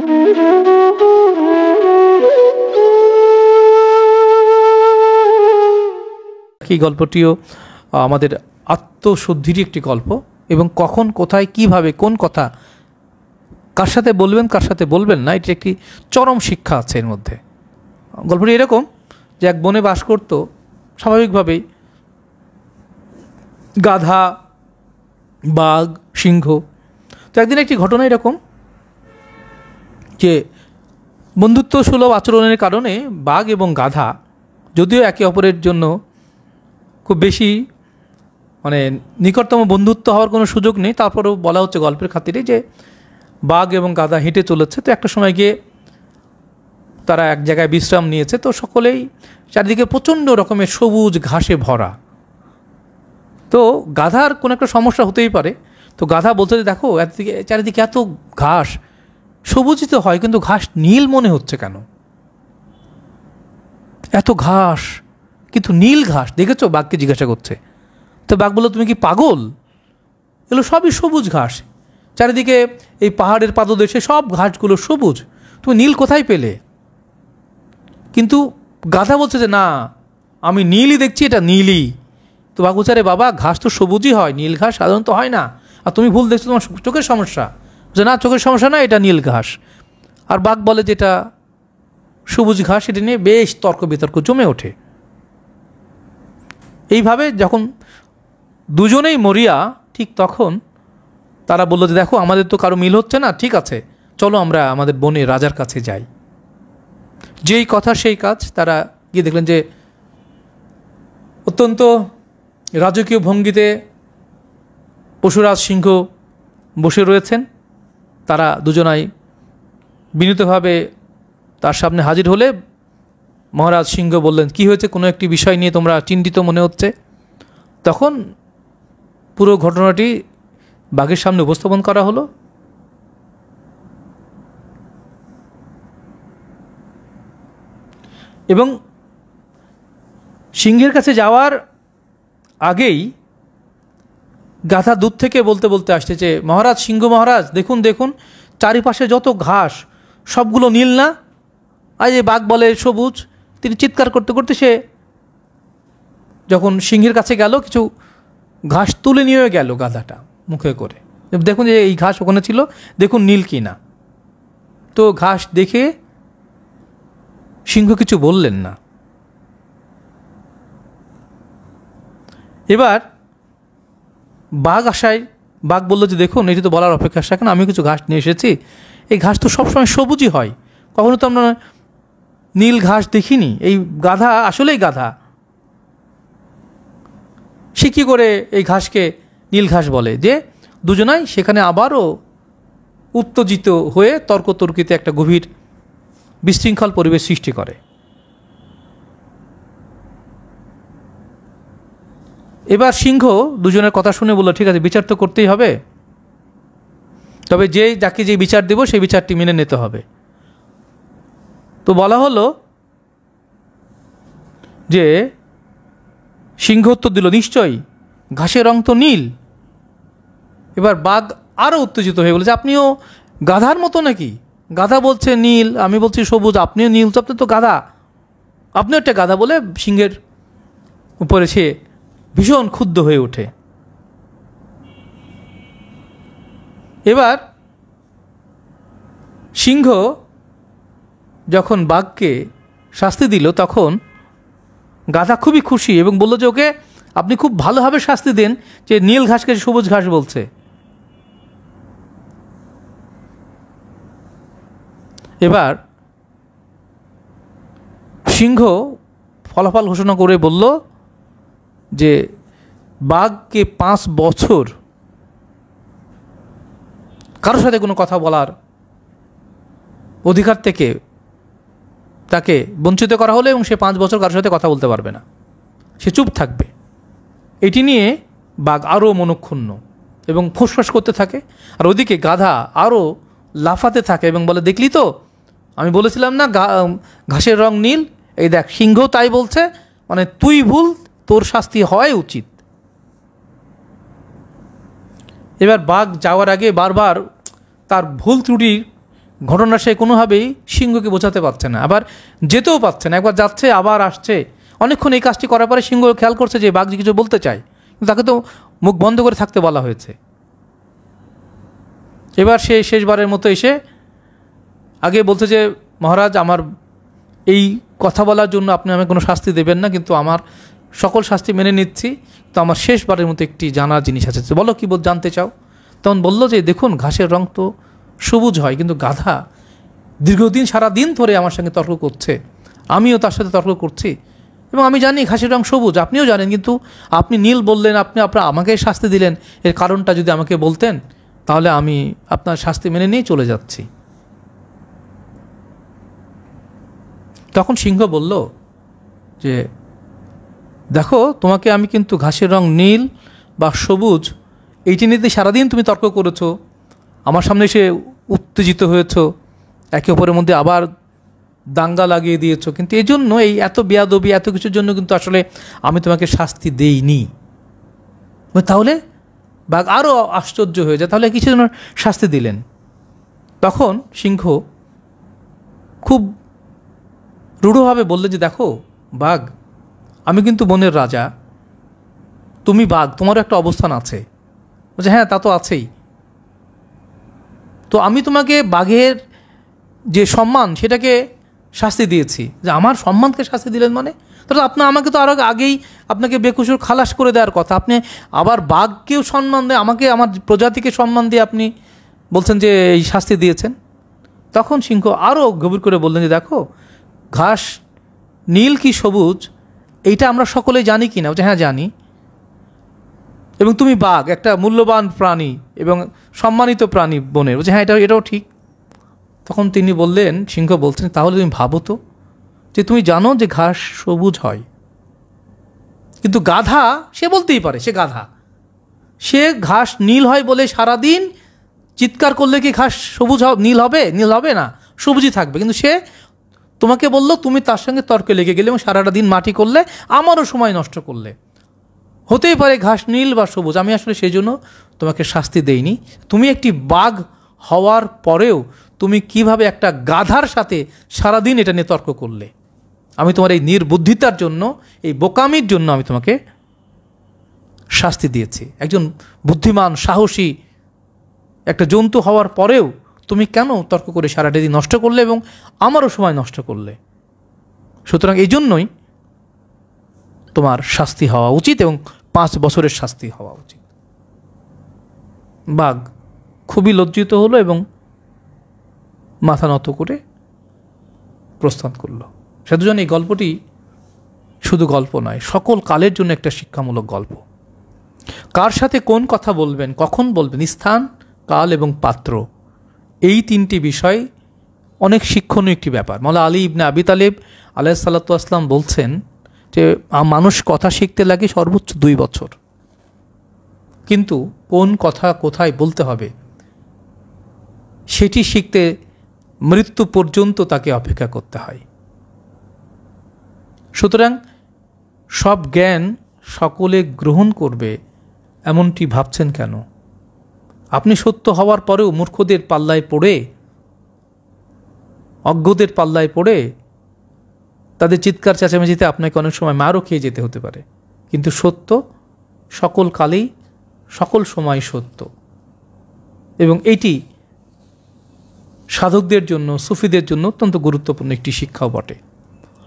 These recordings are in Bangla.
এই গল্পটিও আমাদের আত্মশুদ্ধিরই একটি গল্প, এবং কখন কোথায় কিভাবে কোন কথা কার সাথে বলবেন কার সাথে বলবেন না, এটি একটি চরম শিক্ষা আছে এর মধ্যে। গল্পটি এরকম যে এক বনে বাস করত স্বাভাবিকভাবেই গাধা, বাঘ, সিংহ। তো একদিন একটি ঘটনা এরকম যে বন্ধুত্ব সুলভ আচরণের কারণে বাঘ এবং গাধা, যদিও একে অপরের জন্য খুব বেশি মানে নিকটতম বন্ধুত্ব হওয়ার কোনো সুযোগ নেই, তারপরেও বলা হচ্ছে গল্পের খাতিরে যে বাঘ এবং গাধা হেঁটে চলেছে। তো একটা সময় গিয়ে তারা এক জায়গায় বিশ্রাম নিয়েছে। তো সকলেই চারিদিকে প্রচণ্ড রকমের সবুজ ঘাসে ভরা। তো গাধার কোনো একটা সমস্যা হতেই পারে। তো গাধা বলছে যে দেখো চারিদিকে এত ঘাস, সবুজই তো হয়, কিন্তু ঘাস নীল মনে হচ্ছে কেন? এত ঘাস কিন্তু নীল ঘাস দেখেছো? বাঘকে জিজ্ঞাসা করছে। তো বাঘ বলল, তুমি কি পাগল? এগুলো সবই সবুজ ঘাস, চারিদিকে এই পাহাড়ের পাদদেশে সব ঘাসগুলো সবুজ, তুমি নীল কোথায় পেলে? কিন্তু গাধা বলছে যে না, আমি নীলই দেখছি, এটা নীলই। তো বাঘ বলছে, আরে বাবা, ঘাস তো সবুজই হয়, নীল ঘাস সাধারণত হয় না, আর তুমি ভুল দেখছো, তোমার চোখের সমস্যা। যে না, চোখের সমস্যা না, এটা নীল ঘাস। আর বাঘ বলে যে এটা সবুজ ঘাস। এটা নিয়ে বেশ তর্ক বিতর্ক জমে ওঠে। এইভাবে যখন দুজনেই মরিয়া, ঠিক তখন তারা বললো যে দেখো, আমাদের তো কারো মিল হচ্ছে না, ঠিক আছে চলো আমরা আমাদের বনে রাজার কাছে যাই। যেই কথা সেই কাজ। তারা গিয়ে দেখলেন যে অত্যন্ত রাজকীয় ভঙ্গিতে পশুরাজ সিংহ বসে রয়েছেন। তারা দুজনাই বিনীতভাবে তার সামনে হাজির হলে মহারাজ সিংহ বললেন, কি হয়েছে? কোনো একটি বিষয় নিয়ে তোমরা চিন্তিত মনে হচ্ছে। তখন পুরো ঘটনাটি বাঘের সামনে উপস্থাপন করা হলো। এবং সিংহের কাছে যাওয়ার আগেই গাধা দূর থেকে বলতে বলতে আসছে যে মহারাজ, সিংহ মহারাজ, দেখুন দেখুন চারিপাশে যত ঘাস সবগুলো নীল না? আর যে বাঘ বলে সবুজ। তিনি চিৎকার করতে করতে সে যখন সিংহের কাছে গেল, কিছু ঘাস তুলে নিয়ে গেল গাধাটা মুখে করে, দেখুন যে এই ঘাস ওখানে ছিল, দেখুন নীল কি না। তো ঘাস দেখে সিংহ কিছু বললেন না। এবার বাঘ আসায় বাঘ বলল যে দেখুন, এটি তো বলার অপেক্ষা রাখেন, আমি কিছু ঘাস নিয়ে এসেছি, এই ঘাস তো সবসময় সবুজই হয়, কখনো তো আমরা নীল ঘাস দেখিনি। এই গাধা আসলেই গাধা, সে কী করে এই ঘাসকে নীল ঘাস বলে? যে দুজনাই সেখানে আবারও উত্তেজিত হয়ে তর্কতর্কিতে একটা গভীর বিশৃঙ্খল পরিবেশ সৃষ্টি করে। এবার সিংহ দুজনের কথা শুনে বলল, ঠিক আছে, বিচার তো করতেই হবে, তবে যাকে যে বিচার দেব সেই বিচারটি মেনে নিতে হবে। তো বলা হলো যে সিংহ উত্তর দিল, নিশ্চয়ই, ঘাসের রং তো নীল। এবার বাঘ আরও উত্তেজিত হয়ে বলেছে, আপনিও গাধার মতো নাকি? গাধা বলছে নীল, আমি বলছি সবুজ, আপনিও নীল, আপনি তো গাধা, আপনিও একটা গাধা। বলে সিংহের উপরে সে ভীষণ ক্ষুব্ধ হয়ে ওঠে। এবার সিংহ যখন বাঘকে শাস্তি দিল, তখন গাধা খুবই খুশি এবং বলল যে ওকে আপনি খুব ভালোভাবে শাস্তি দেন, যে নীল ঘাসকে সবুজ ঘাস বলছে। এবার সিংহ ফলাফল ঘোষণা করে বলল যে বাঘকে 5 বছর কারোর সাথে কোনো কথা বলার অধিকার থেকে তাকে বঞ্চিত করা হলো, এবং সে 5 বছর কারোর সাথে কথা বলতে পারবে না, সে চুপ থাকবে। এটি নিয়ে বাঘ আরও মনক্ষুণ্ণ এবং ফুসফাস করতে থাকে। আর ওদিকে গাধা আরও লাফাতে থাকে এবং বলে, দেখলি তো, আমি বলেছিলাম না ঘাসের রং নীল, এই দেখ সিংহ তাই বলছে, মানে তুই ভুল, তোর শাস্তি হওয়াই উচিত। এবার বাঘ যাওয়ার আগে বারবার তার ভুল ত্রুটির ঘটনা সে কোনোভাবেই সিংহকে বোঝাতে পারছে না, আবার যেতেও পারছে না। একবার যাচ্ছে আবার আসছে, অনেকক্ষণ এই কাজটি করার পরে সিংহ খেয়াল করছে যে বাঘ কিছু বলতে চায়, কিন্তু তাকে তো মুখ বন্ধ করে থাকতে বলা হয়েছে। এবার সে শেষবারের মতো এসে আগে বলছে যে মহারাজ, আমার এই কথা বলার জন্য আপনি আমাকে কোনো শাস্তি দেবেন না, কিন্তু আমার সকল শাস্তি মেনে নিচ্ছি, তো আমার শেষবারের মতো একটি জানার জিনিস আছে, বলো কি জানতে চাও। তখন বললো যে দেখুন, ঘাসের রং তো সবুজ হয়, কিন্তু গাধা দীর্ঘদিন সারাদিন ধরে আমার সঙ্গে তর্ক করছে, আমিও তার সাথে তর্ক করছি, এবং আমি জানি ঘাসের রং সবুজ, আপনিও জানেন, কিন্তু আপনি নীল বললেন, আপনি আমাকে শাস্তি দিলেন। এর কারণটা যদি আমাকে বলতেন তাহলে আমি আপনার শাস্তি মেনে নিয়ে চলে যাচ্ছি। তখন সিংহ বলল যে দেখো, তোমাকে আমি কিন্তু ঘাসের রং নীল বা সবুজ এইটি নিতে সারাদিন তুমি তর্ক করেছো, আমার সামনে এসে উত্তেজিত হয়েছ, একে অপরের মধ্যে আবার দাঙ্গা লাগিয়ে দিয়েছো, কিন্তু এই জন্য এই এত বেয়াদবি এত কিছুর জন্য কিন্তু আসলে আমি তোমাকে শাস্তি দেইনি। তাহলে বাঘ আরও আশ্চর্য হয়ে যায়, তাহলে কিছু জন্য শাস্তি দিলেন। তখন সিংহ খুব রূঢ়ভাবে বললে যে দেখো বাঘ, আমি কিন্তু বনের রাজা, তুমি বাঘ, তোমারও একটা অবস্থান আছে। বলছে হ্যাঁ, তা তো আছেই, তো আমি তোমাকে বাঘের যে সম্মান সেটাকে শাস্তি দিয়েছি, যে আমার সম্মানকে শাস্তি দিলেন মানে, তাহলে আপনি আমাকে তো আরও আগেই আপনাকে বেকসুর খালাস করে দেওয়ার কথা, আপনি আবার বাঘকেও সম্মান দিয়ে, আমাকে আমার প্রজাতিকে সম্মান দিয়ে আপনি বলছেন যে এই শাস্তি দিয়েছেন। তখন সিংহ আরও গভীর করে বললেন যে দেখো, ঘাস নীল কি সবুজ এইটা আমরা সকলেই জানি কি না। বলছে হ্যাঁ জানি, এবং তুমি বাঘ, একটা মূল্যবান প্রাণী এবং সম্মানিত প্রাণী বনের। বলছে হ্যাঁ, এটাও ঠিক। তখন তিনি বললেন, সিংহ বলছেন তাহলে তুমি ভাবো তো যে তুমি জানো যে ঘাস সবুজ হয়, কিন্তু গাধা সে বলতেই পারে সে গাধা, সে ঘাস নীল হয় বলে সারাদিন চিৎকার করলে কি ঘাস সবুজ নীল হবে? নীল হবে না, সবুজই থাকবে। কিন্তু সে তোমাকে বললো, তুমি তার সঙ্গে তর্কে লেগে গেলে এবং সারাটা দিন মাটি করলে, আমারও সময় নষ্ট করলে। হতেই পারে ঘাস নীল বা সবুজ, আমি আসলে সেই জন্য তোমাকে শাস্তি দেইনি। তুমি একটি বাঘ হওয়ার পরেও তুমি কিভাবে একটা গাধার সাথে সারাদিন এটা নিয়ে তর্ক করলে, আমি তোমার এই নির্বুদ্ধিতার জন্য, এই বোকামির জন্য আমি তোমাকে শাস্তি দিয়েছি। একজন বুদ্ধিমান সাহসী একটা জন্তু হওয়ার পরেও তুমি কেন তর্ক করে সারাটা দিন নষ্ট করলে এবং আমারও সময় নষ্ট করলে? সুতরাং এই জন্যই তোমার শাস্তি হওয়া উচিত এবং 5 বছরের শাস্তি হওয়া উচিত। বাঘ খুবই লজ্জিত হলো এবং মাথা নত করে প্রস্থান করল। সাধুজন, এই গল্পটি শুধু গল্প নয়, সকল কালের জন্য একটা শিক্ষামূলক গল্প। কার সাথে কোন কথা বলবেন, কখন বলবেন, স্থান, কাল এবং পাত্র, এই 3টি বিষয় অনেক শিক্ষণীয় একটি ব্যাপার। মাওলানা আলী ইবনে আবি তালেব আলাইহিস সালাতু ওয়াস সালাম বলছেন যে মানুষ কথা শিখতে লাগে সর্বোচ্চ 2 বছর, কিন্তু কোন কথা কোথায় বলতে হবে সেটি শিখতে মৃত্যু পর্যন্ত তাকে অপেক্ষা করতে হয়। সুতরাং সব জ্ঞান সকলে গ্রহণ করবে এমনটি ভাবছেন কেন? আপনি সত্য হওয়ার পরেও মূর্খদের পাল্লায় পড়ে, অজ্ঞদের পাল্লায় পড়ে তাদের চিৎকার চেঁচামেচিতে আপনাকে অনেক সময় মারও খেয়ে যেতে হতে পারে, কিন্তু সত্য সকল কালেই সকল সময় সত্য, এবং এটি সাধকদের জন্য, সুফিদের জন্য অত্যন্ত গুরুত্বপূর্ণ একটি শিক্ষাও বটে।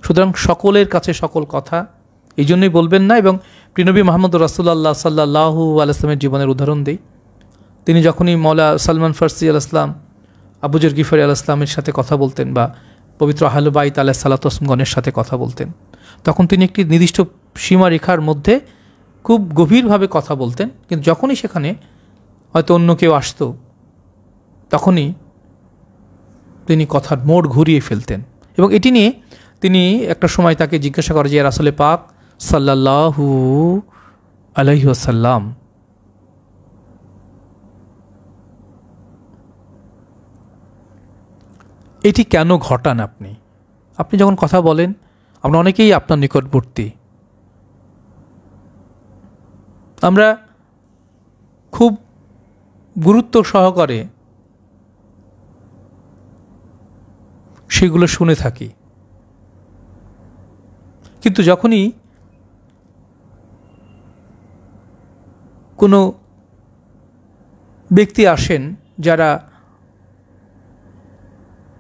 সুতরাং সকলের কাছে সকল কথা এই জন্যই বলবেন না। এবং প্রিয়নবী মুহাম্মদ রাসূলুল্লাহ সাল্লাল্লাহু আলাইহি ওয়াসাল্লামের জীবনের উদাহরণ দেই। তিনি যখনই মওলা সালমান ফার্সি আলাইহিস সালাম, আবু যর গিফারি আলাইহিস সালামের সাথে কথা বলতেন বা পবিত্র আহলে বাইত আলাইহিস সালাতু ওয়াস সালামগণের সাথে কথা বলতেন, তখন তিনি একটি নির্দিষ্ট সীমারেখার মধ্যে খুব গভীরভাবে কথা বলতেন, কিন্তু যখনই সেখানে হয়তো অন্য কেউ আসতো তখনই তিনি কথার মোড় ঘুরিয়ে ফেলতেন। এবং এটি নিয়ে তিনি একটা সময় তাকে জিজ্ঞাসা করে যে রাসূলে পাক সাল্লাল্লাহু আলাইহি ওয়াসাল্লাম, এটি কেন ঘটান আপনি? আপনি যখন কথা বলেন আমরা অনেকেই আপনার নিকটবর্তী, আমরা খুব গুরুত্ব সহকারে সেগুলো শুনে থাকি। কিন্তু যখনই কোনো ব্যক্তি আসেন যারা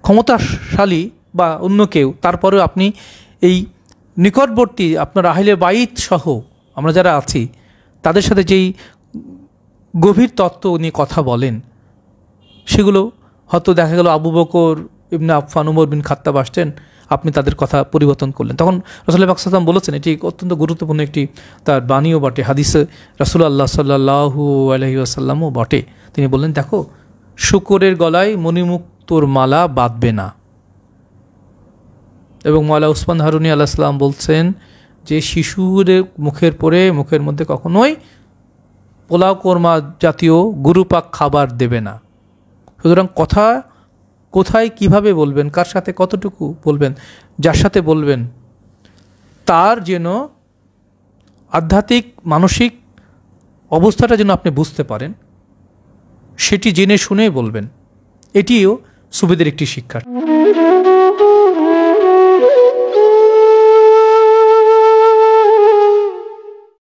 ক্ষমতাশালী বা অন্য কেউ, তারপরেও আপনি এই নিকটবর্তী আপনার আহলে বাইত সহ আমরা যারা আছি তাদের সাথে যেই গভীর তত্ত্ব নিয়ে কথা বলেন, সেগুলো হয়তো দেখা গেল আবু বকর ইবনে আফফান, উমর বিন খাত্তাব আসছেন, আপনি তাদের কথা পরিবর্তন করলেন। তখন রাসূলুল্লাহ পাক সাল্লাল্লাহু আলাইহি ওয়াসাল্লাম বলেছেন, এটি অত্যন্ত গুরুত্বপূর্ণ একটি তার বাণীও বটে, হাদিসে রাসূলুল্লাহ সাল্লাল্লাহু আলাইহি ওয়াসাল্লামও বটে। তিনি বললেন, দেখো শূকরের গলায় মণিমুক্তোর মালা বাঁধবে না। এবং মওলানা উসমান হারুনি আলাইহিস সালাম বলছেন যে শিশুর মুখের মধ্যে কখনোই পোলাও কোরমা জাতীয় গুরুপাক খাবার দেবে না। সুতরাং কথা কোথায় কিভাবে বলবেন, কার সাথে কতটুকু বলবেন, যার সাথে বলবেন তার যেন আধ্যাত্মিক মানসিক অবস্থাটা যেন আপনি বুঝতে পারেন, সেটি জেনে শুনে বলবেন। এটিও সুফিদের একটি শিক্ষা।